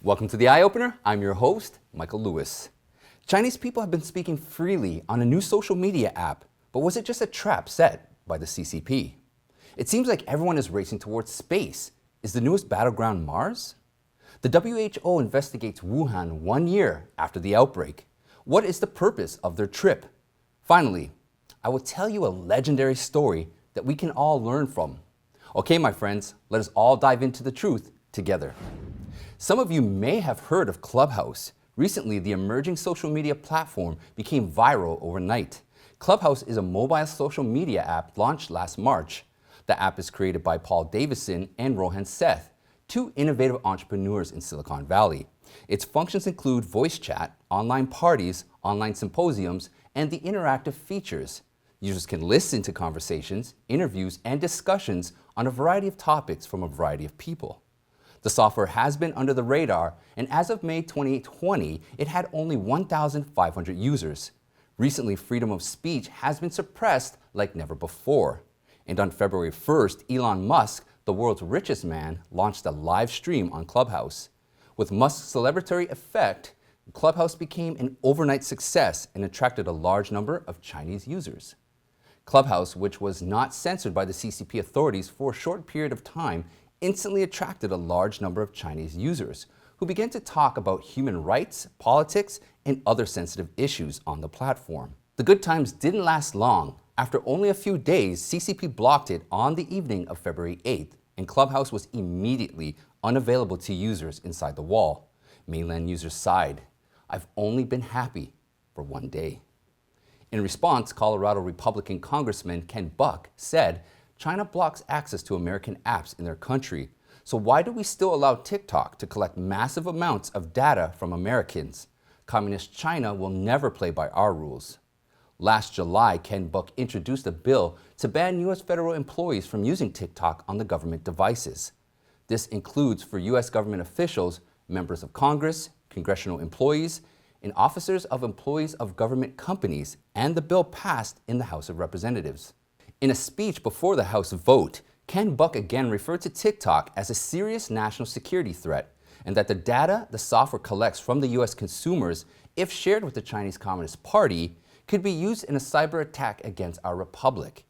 Welcome to the Eye Opener. I'm your host, Michael Lewis. Chinese people have been speaking freely on a new social media app, but was it just a trap set by the CCP? It seems like everyone is racing towards space. Is the newest battleground Mars? The WHO investigates Wuhan 1 year after the outbreak. What is the purpose of their trip? Finally, I will tell you a legendary story that we can all learn from. Okay, my friends, let us all dive into the truth together. Some of you may have heard of Clubhouse. Recently, the emerging social media platform became viral overnight. Clubhouse is a mobile social media app launched last March. The app is created by Paul Davison and Rohan Seth, two innovative entrepreneurs in Silicon Valley. Its functions include voice chat, online parties, online symposiums, and the interactive features. Users can listen to conversations, interviews, and discussions on a variety of topics from a variety of people. The software has been under the radar, and as of May 2020, it had only 1,500 users. Recently, freedom of speech has been suppressed like never before. And on February 1st, Elon Musk, the world's richest man, launched a live stream on Clubhouse. With Musk's celebratory effect, Clubhouse became an overnight success and attracted a large number of Chinese users. Clubhouse, which was not censored by the CCP authorities for a short period of time, instantly attracted a large number of Chinese users who began to talk about human rights, politics, and other sensitive issues on the platform. The good times didn't last long. After only a few days, CCP blocked it on the evening of February 8th, and Clubhouse was immediately unavailable to users inside the wall. Mainland users sighed, "I've only been happy for 1 day." In response, Colorado Republican Congressman Ken Buck said, "China blocks access to American apps in their country. So why do we still allow TikTok to collect massive amounts of data from Americans? Communist China will never play by our rules." Last July, Ken Buck introduced a bill to ban U.S. federal employees from using TikTok on the government devices. This includes for U.S. government officials, members of Congress, congressional employees, and officers of employees of government companies, and the bill passed in the House of Representatives. In a speech before the House vote, Ken Buck again referred to TikTok as a serious national security threat, and that the data the software collects from the U.S. consumers, if shared with the Chinese Communist Party, could be used in a cyber attack against our republic.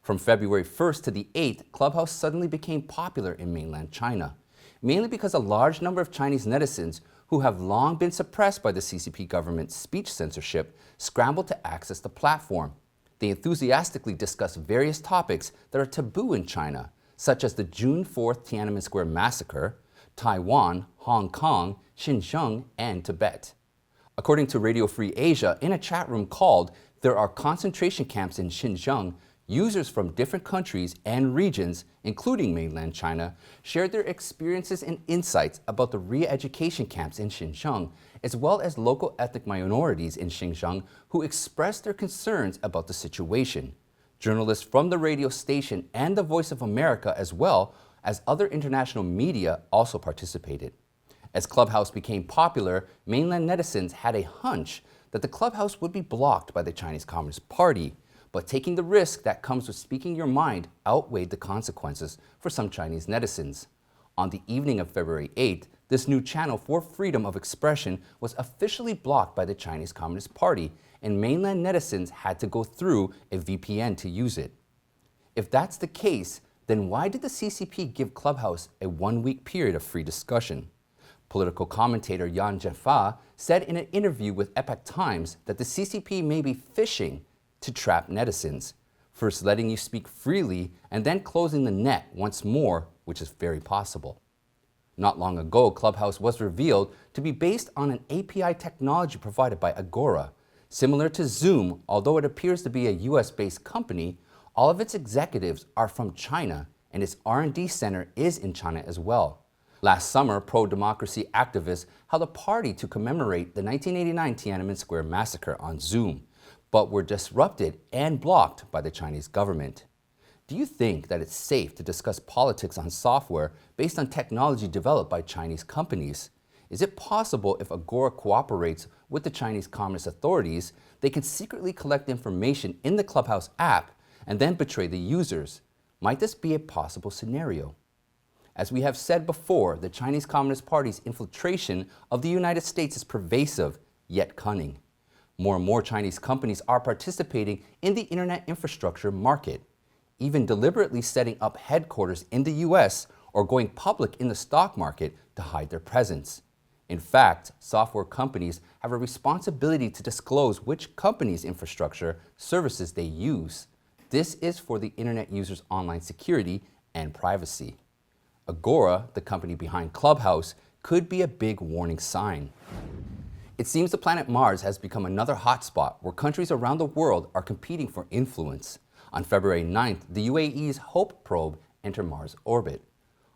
From February 1st to the 8th, Clubhouse suddenly became popular in mainland China, mainly because a large number of Chinese netizens who have long been suppressed by the CCP government's speech censorship scrambled to access the platform. They enthusiastically discuss various topics that are taboo in China, such as the June 4th Tiananmen Square massacre, Taiwan, Hong Kong, Xinjiang, and Tibet. According to Radio Free Asia, in a chat room called "There Are Concentration Camps in Xinjiang," users from different countries and regions, including mainland China, shared their experiences and insights about the re-education camps in Xinjiang, as well as local ethnic minorities in Xinjiang who expressed their concerns about the situation. Journalists from the radio station and the Voice of America, as well as other international media, also participated. As Clubhouse became popular, mainland netizens had a hunch that the Clubhouse would be blocked by the Chinese Communist Party, but taking the risk that comes with speaking your mind outweighed the consequences for some Chinese netizens. On the evening of February 8th, this new channel for freedom of expression was officially blocked by the Chinese Communist Party, and mainland netizens had to go through a VPN to use it. If that's the case, then why did the CCP give Clubhouse a 1-week period of free discussion? Political commentator Yan Zhenfa said in an interview with Epoch Times that the CCP may be fishing to trap netizens, first letting you speak freely and then closing the net once more, which is very possible. Not long ago, Clubhouse was revealed to be based on an API technology provided by Agora. Similar to Zoom, although it appears to be a US-based company, all of its executives are from China, and its R&D center is in China as well. Last summer, pro-democracy activists held a party to commemorate the 1989 Tiananmen Square massacre on Zoom, but were disrupted and blocked by the Chinese government. Do you think that it's safe to discuss politics on software based on technology developed by Chinese companies? Is it possible if Agora cooperates with the Chinese Communist authorities, they can secretly collect information in the Clubhouse app and then betray the users? Might this be a possible scenario? As we have said before, the Chinese Communist Party's infiltration of the United States is pervasive, yet cunning. More and more Chinese companies are participating in the internet infrastructure market, even deliberately setting up headquarters in the US or going public in the stock market to hide their presence. In fact, software companies have a responsibility to disclose which company's infrastructure services they use. This is for the internet users' online security and privacy. Agora, the company behind Clubhouse, could be a big warning sign. It seems the planet Mars has become another hotspot where countries around the world are competing for influence. On February 9th, the UAE's Hope probe entered Mars orbit.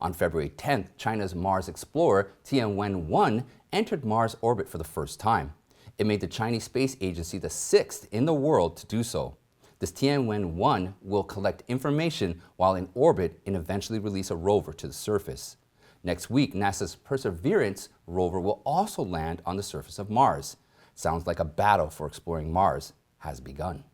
On February 10th, China's Mars Explorer Tianwen-1 entered Mars orbit for the first time. It made the Chinese Space Agency the sixth in the world to do so. This Tianwen-1 will collect information while in orbit and eventually release a rover to the surface. Next week, NASA's Perseverance rover will also land on the surface of Mars. Sounds like a battle for exploring Mars has begun.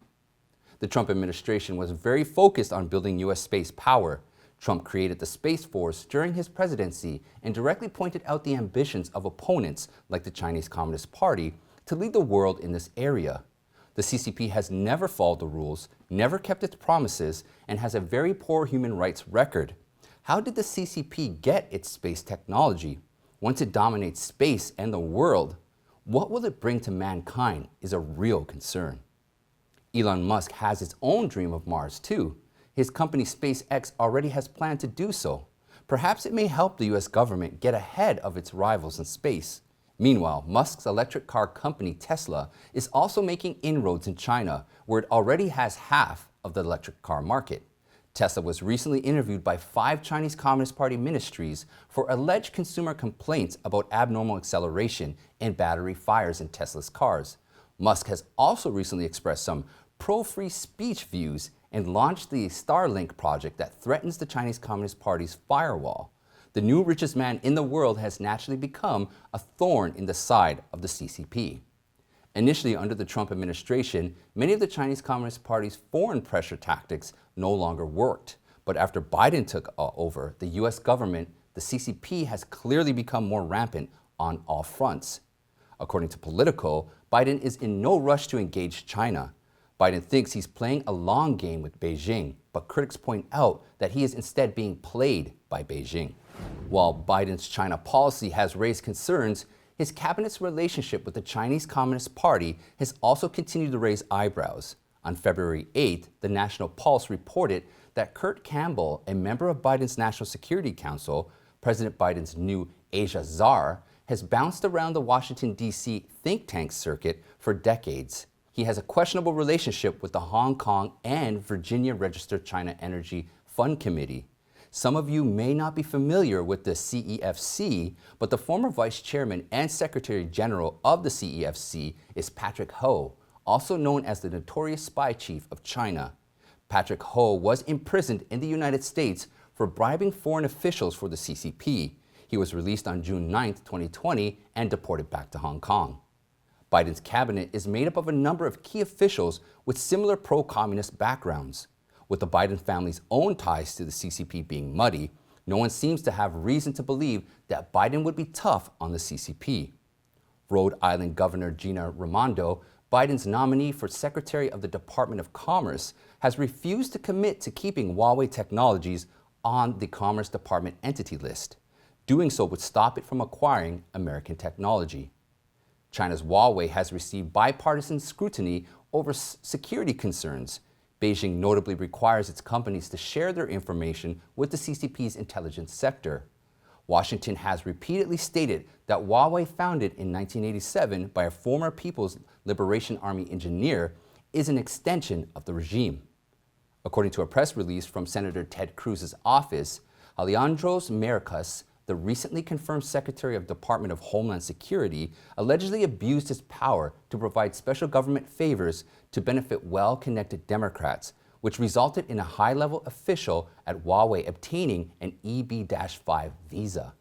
The Trump administration was very focused on building U.S. space power. Trump created the Space Force during his presidency and directly pointed out the ambitions of opponents like the Chinese Communist Party to lead the world in this area. The CCP has never followed the rules, never kept its promises, and has a very poor human rights record. How did the CCP get its space technology? Once it dominates space and the world, what will it bring to mankind is a real concern. Elon Musk has his own dream of Mars too. His company SpaceX already has planned to do so. Perhaps it may help the US government get ahead of its rivals in space. Meanwhile, Musk's electric car company Tesla is also making inroads in China, where it already has half of the electric car market. Tesla was recently interviewed by 5 Chinese Communist Party ministries for alleged consumer complaints about abnormal acceleration and battery fires in Tesla's cars. Musk has also recently expressed some pro-free speech views and launched the Starlink project that threatens the Chinese Communist Party's firewall. The new richest man in the world has naturally become a thorn in the side of the CCP. Initially, under the Trump administration, many of the Chinese Communist Party's foreign pressure tactics no longer worked. But after Biden took over the US government, the CCP has clearly become more rampant on all fronts. According to Politico, Biden is in no rush to engage China. Biden thinks he's playing a long game with Beijing, but critics point out that he is instead being played by Beijing. While Biden's China policy has raised concerns, his cabinet's relationship with the Chinese Communist Party has also continued to raise eyebrows. On February 8th, the National Pulse reported that Kurt Campbell, a member of Biden's National Security Council, President Biden's new Asia czar, has bounced around the Washington, D.C. think tank circuit for decades. He has a questionable relationship with the Hong Kong and Virginia Registered China Energy Fund Committee. Some of you may not be familiar with the CEFC, but the former vice chairman and secretary general of the CEFC is Patrick Ho, also known as the notorious spy chief of China. Patrick Ho was imprisoned in the United States for bribing foreign officials for the CCP. He was released on June 9, 2020, and deported back to Hong Kong. Biden's cabinet is made up of a number of key officials with similar pro-communist backgrounds. With the Biden family's own ties to the CCP being muddy, no one seems to have reason to believe that Biden would be tough on the CCP. Rhode Island Governor Gina Raimondo, Biden's nominee for Secretary of the Department of Commerce, has refused to commit to keeping Huawei Technologies on the Commerce Department entity list. Doing so would stop it from acquiring American technology. China's Huawei has received bipartisan scrutiny over security concerns. Beijing notably requires its companies to share their information with the CCP's intelligence sector. Washington has repeatedly stated that Huawei, founded in 1987 by a former People's Liberation Army engineer, is an extension of the regime. According to a press release from Senator Ted Cruz's office, Alejandro Mayorkas, the recently confirmed Secretary of Department of Homeland Security, allegedly abused his power to provide special government favors to benefit well-connected Democrats, which resulted in a high-level official at Huawei obtaining an EB-5 visa.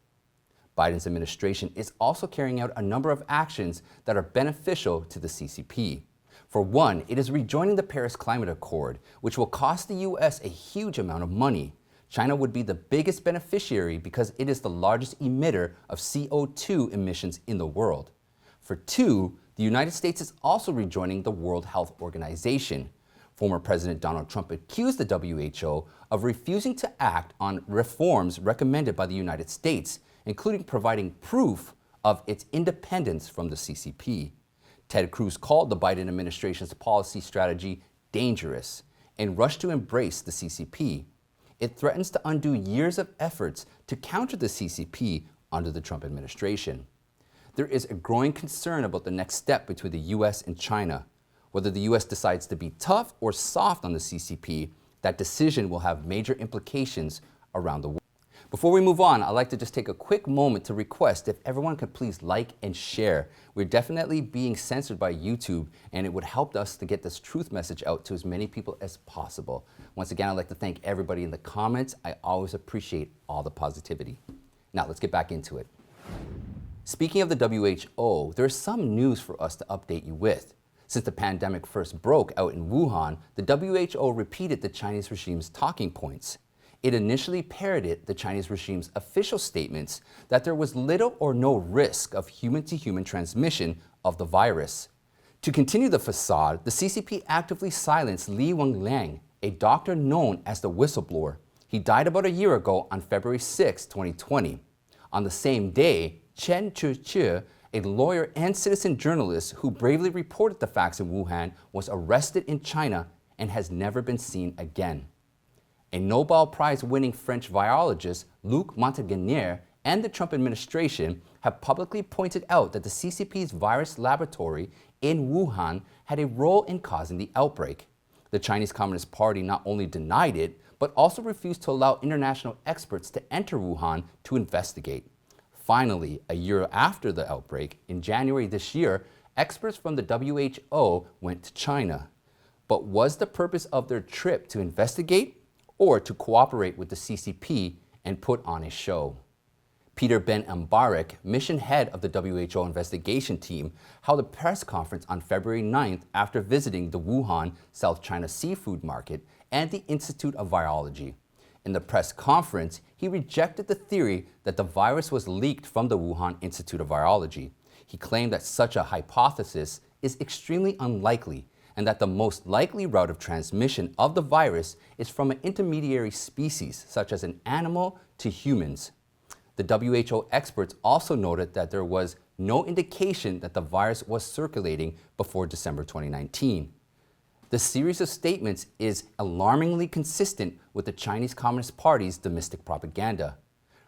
Biden's administration is also carrying out a number of actions that are beneficial to the CCP. For one, it is rejoining the Paris Climate Accord, which will cost the U.S. a huge amount of money. China would be the biggest beneficiary because it is the largest emitter of CO2 emissions in the world. For two, the United States is also rejoining the World Health Organization. Former President Donald Trump accused the WHO of refusing to act on reforms recommended by the United States, including providing proof of its independence from the CCP. Ted Cruz called the Biden administration's policy strategy dangerous and rushed to embrace the CCP. It threatens to undo years of efforts to counter the CCP under the Trump administration. There is a growing concern about the next step between the U.S. and China. Whether the U.S. decides to be tough or soft on the CCP, that decision will have major implications around the world. Before we move on, I'd like to just take a quick moment to request if everyone could please like and share. We're definitely being censored by YouTube, and it would help us to get this truth message out to as many people as possible. Once again, I'd like to thank everybody in the comments. I always appreciate all the positivity. Now, let's get back into it. Speaking of the WHO, there's some news for us to update you with. Since the pandemic first broke out in Wuhan, the WHO repeated the Chinese regime's talking points. It initially parroted the Chinese regime's official statements that there was little or no risk of human-to-human transmission of the virus. To continue the facade, the CCP actively silenced Li Wenliang, a doctor known as the whistleblower. He died about a year ago on February 6, 2020. On the same day, Chen Zhiqi, a lawyer and citizen journalist who bravely reported the facts in Wuhan, was arrested in China and has never been seen again. A Nobel Prize-winning French virologist, Luc Montagnier, and the Trump administration have publicly pointed out that the CCP's virus laboratory in Wuhan had a role in causing the outbreak. The Chinese Communist Party not only denied it, but also refused to allow international experts to enter Wuhan to investigate. Finally, a year after the outbreak, in January this year, experts from the WHO went to China. But was the purpose of their trip to investigate or to cooperate with the CCP and put on a show? Peter Ben Mbarek, mission head of the WHO investigation team, held a press conference on February 9th after visiting the Wuhan, South China seafood market and the Institute of Virology. In the press conference, he rejected the theory that the virus was leaked from the Wuhan Institute of Virology. He claimed that such a hypothesis is extremely unlikely and that the most likely route of transmission of the virus is from an intermediary species, such as an animal to humans. The WHO experts also noted that there was no indication that the virus was circulating before December 2019. The series of statements is alarmingly consistent with the Chinese Communist Party's domestic propaganda.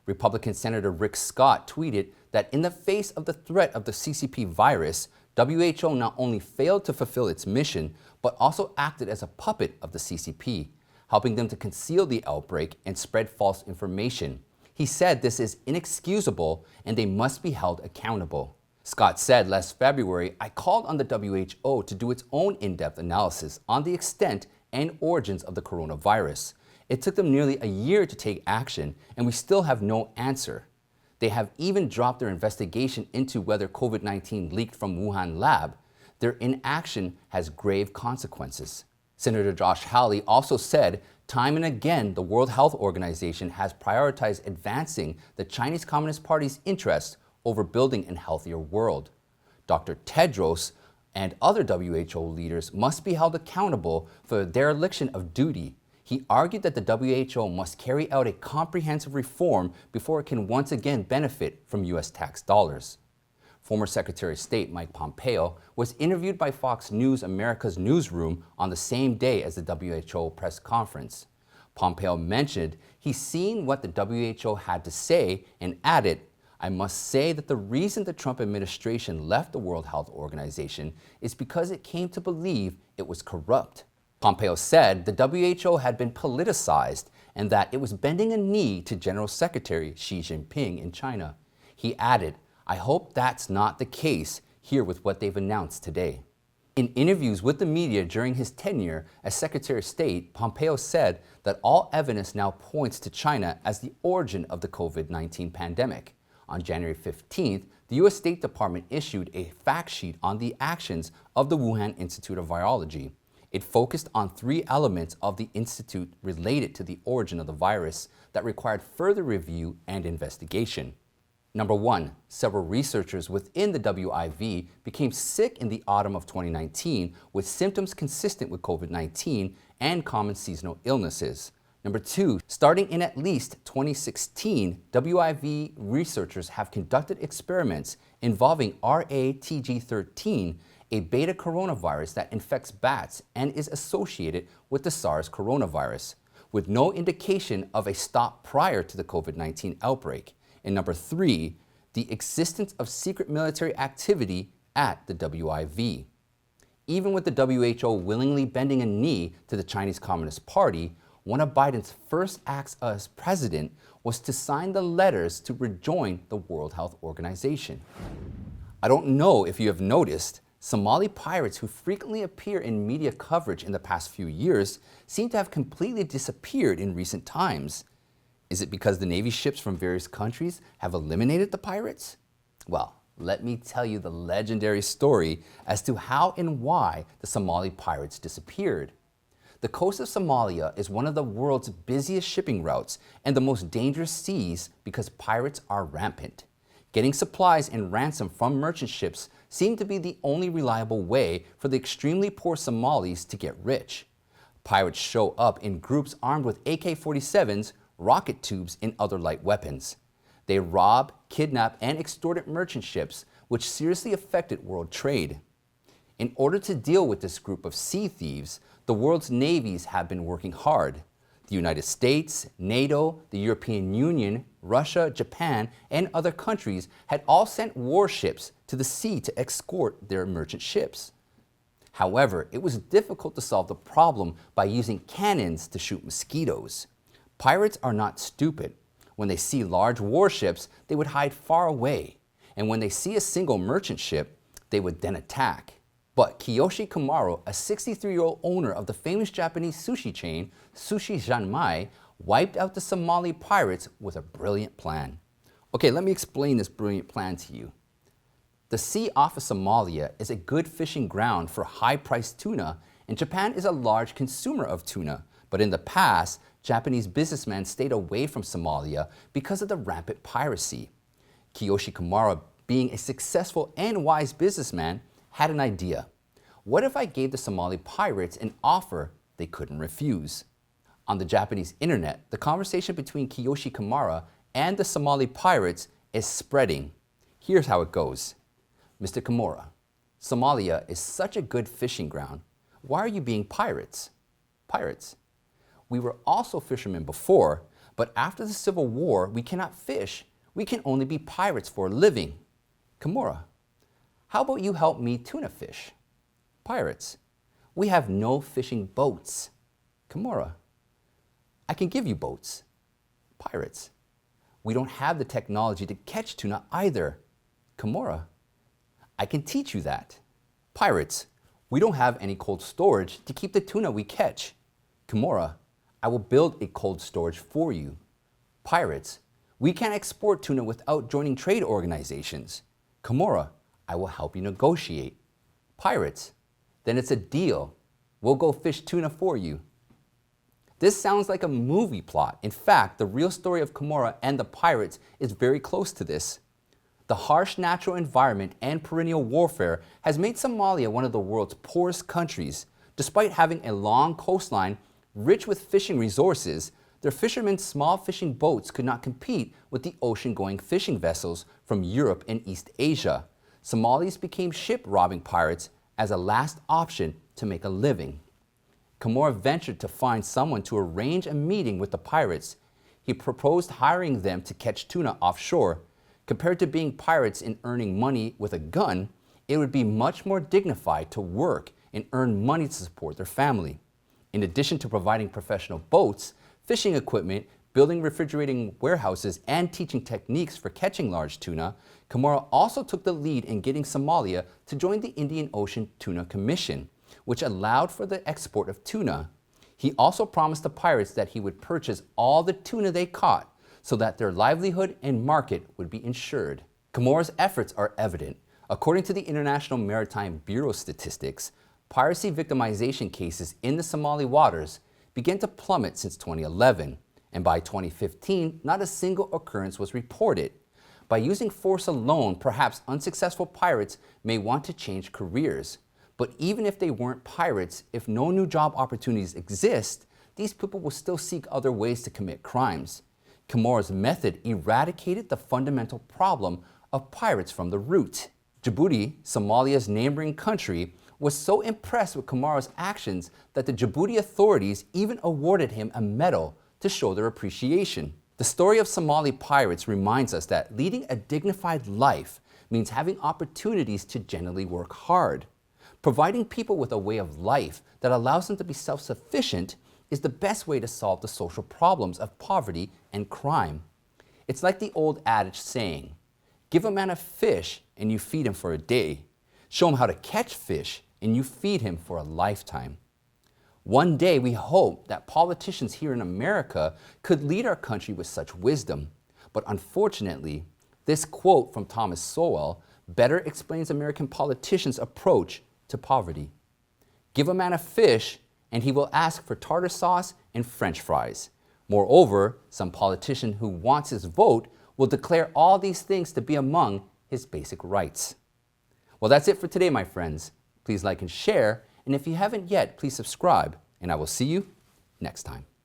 Republican Senator Rick Scott tweeted that in the face of the threat of the CCP virus, WHO not only failed to fulfill its mission, but also acted as a puppet of the CCP, helping them to conceal the outbreak and spread false information. He said this is inexcusable and they must be held accountable. Scott said last February, "I called on the WHO to do its own in-depth analysis on the extent and origins of the coronavirus. It took them nearly a year to take action, and we still have no answer. They have even dropped their investigation into whether COVID-19 leaked from Wuhan lab. Their inaction has grave consequences." Senator Josh Hawley also said, "Time and again, the World Health Organization has prioritized advancing the Chinese Communist Party's interests over building a healthier world. Dr. Tedros and other WHO leaders must be held accountable for their dereliction of duty." He argued that the WHO must carry out a comprehensive reform before it can once again benefit from U.S. tax dollars. Former Secretary of State Mike Pompeo was interviewed by Fox News America's Newsroom on the same day as the WHO press conference. Pompeo mentioned he's seen what the WHO had to say and added, "I must say that the reason the Trump administration left the World Health Organization is because it came to believe it was corrupt." Pompeo said the WHO had been politicized and that it was bending a knee to General Secretary Xi Jinping in China. He added, "I hope that's not the case here with what they've announced today." In interviews with the media during his tenure as Secretary of State, Pompeo said that all evidence now points to China as the origin of the COVID-19 pandemic. On January 15th, the U.S. State Department issued a fact sheet on the actions of the Wuhan Institute of Virology. It focused on 3 elements of the institute related to the origin of the virus that required further review and investigation. Number 1, several researchers within the WIV became sick in the autumn of 2019 with symptoms consistent with COVID-19 and common seasonal illnesses. Number 2, starting in at least 2016, WIV researchers have conducted experiments involving RATG13, a beta coronavirus that infects bats and is associated with the SARS coronavirus, with no indication of a stop prior to the COVID-19 outbreak. And number 3, the existence of secret military activity at the WIV. Even with the WHO willingly bending a knee to the Chinese Communist Party, one of Biden's first acts as president was to sign the letters to rejoin the World Health Organization. I don't know if you have noticed, Somali pirates who frequently appear in media coverage in the past few years seem to have completely disappeared in recent times. Is it because the Navy ships from various countries have eliminated the pirates? Well, let me tell you the legendary story as to how and why the Somali pirates disappeared. The coast of Somalia is one of the world's busiest shipping routes and the most dangerous seas because pirates are rampant. Getting supplies and ransom from merchant ships seem to be the only reliable way for the extremely poor Somalis to get rich. Pirates show up in groups armed with AK-47s, rocket tubes, and other light weapons. They rob, kidnap, and extorted merchant ships, which seriously affected world trade. In order to deal with this group of sea thieves, the world's navies have been working hard. The United States, NATO, the European Union, Russia, Japan, and other countries had all sent warships to the sea to escort their merchant ships. However, it was difficult to solve the problem by using cannons to shoot mosquitoes. Pirates are not stupid. When they see large warships, they would hide far away. And when they see a single merchant ship, they would then attack. But Kiyoshi Komaro, a 63-year-old owner of the famous Japanese sushi chain, Sushi Janmai, wiped out the Somali pirates with a brilliant plan. Okay, let me explain this brilliant plan to you. The sea off of Somalia is a good fishing ground for high-priced tuna, and Japan is a large consumer of tuna. But in the past, Japanese businessmen stayed away from Somalia because of the rampant piracy. Kiyoshi Komaro, being a successful and wise businessman, had an idea. What if I gave the Somali pirates an offer they couldn't refuse? On the Japanese internet, the conversation between Kiyoshi Komaro and the Somali pirates is spreading. Here's how it goes. Mr. Komaro, Somalia is such a good fishing ground. Why are you being pirates? Pirates. We were also fishermen before, but after the Civil War, we cannot fish. We can only be pirates for a living. Komaro, how about you help me tuna fish? Pirates. We have no fishing boats. Komaro. I can give you boats. Pirates. We don't have the technology to catch tuna either. Komaro. I can teach you that. Pirates. We don't have any cold storage to keep the tuna we catch. Komaro. I will build a cold storage for you. Pirates. We can't export tuna without joining trade organizations. Komaro. I will help you negotiate. Pirates. Then it's a deal. We'll go fish tuna for you. This sounds like a movie plot. In fact, the real story of Komaro and the pirates is very close to this. The harsh natural environment and perennial warfare has made Somalia one of the world's poorest countries. Despite having a long coastline rich with fishing resources, their fishermen's small fishing boats could not compete with the ocean-going fishing vessels from Europe and East Asia. Somalis became ship-robbing pirates as a last option to make a living. Komaro ventured to find someone to arrange a meeting with the pirates. He proposed hiring them to catch tuna offshore. Compared to being pirates and earning money with a gun, it would be much more dignified to work and earn money to support their family. In addition to providing professional boats, fishing equipment, building refrigerating warehouses, and teaching techniques for catching large tuna, Komaro also took the lead in getting Somalia to join the Indian Ocean Tuna Commission, which allowed for the export of tuna. He also promised the pirates that he would purchase all the tuna they caught so that their livelihood and market would be ensured. Komaro's efforts are evident. According to the International Maritime Bureau statistics, piracy victimization cases in the Somali waters began to plummet since 2011, and by 2015, not a single occurrence was reported. By using force alone, perhaps unsuccessful pirates may want to change careers. But even if they weren't pirates, if no new job opportunities exist, these people will still seek other ways to commit crimes. Kamara's method eradicated the fundamental problem of pirates from the root. Djibouti, Somalia's neighboring country, was so impressed with Kamara's actions that the Djibouti authorities even awarded him a medal to show their appreciation. The story of Somali pirates reminds us that leading a dignified life means having opportunities to genuinely work hard. Providing people with a way of life that allows them to be self-sufficient is the best way to solve the social problems of poverty and crime. It's like the old adage saying, give a man a fish and you feed him for a day. Show him how to catch fish and you feed him for a lifetime. One day we hope that politicians here in America could lead our country with such wisdom. But unfortunately, this quote from Thomas Sowell better explains American politicians' approach to poverty. Give a man a fish and he will ask for tartar sauce and French fries. Moreover, some politician who wants his vote will declare all these things to be among his basic rights. Well, that's it for today, my friends. Please like and share, and if you haven't yet, please subscribe, and I will see you next time.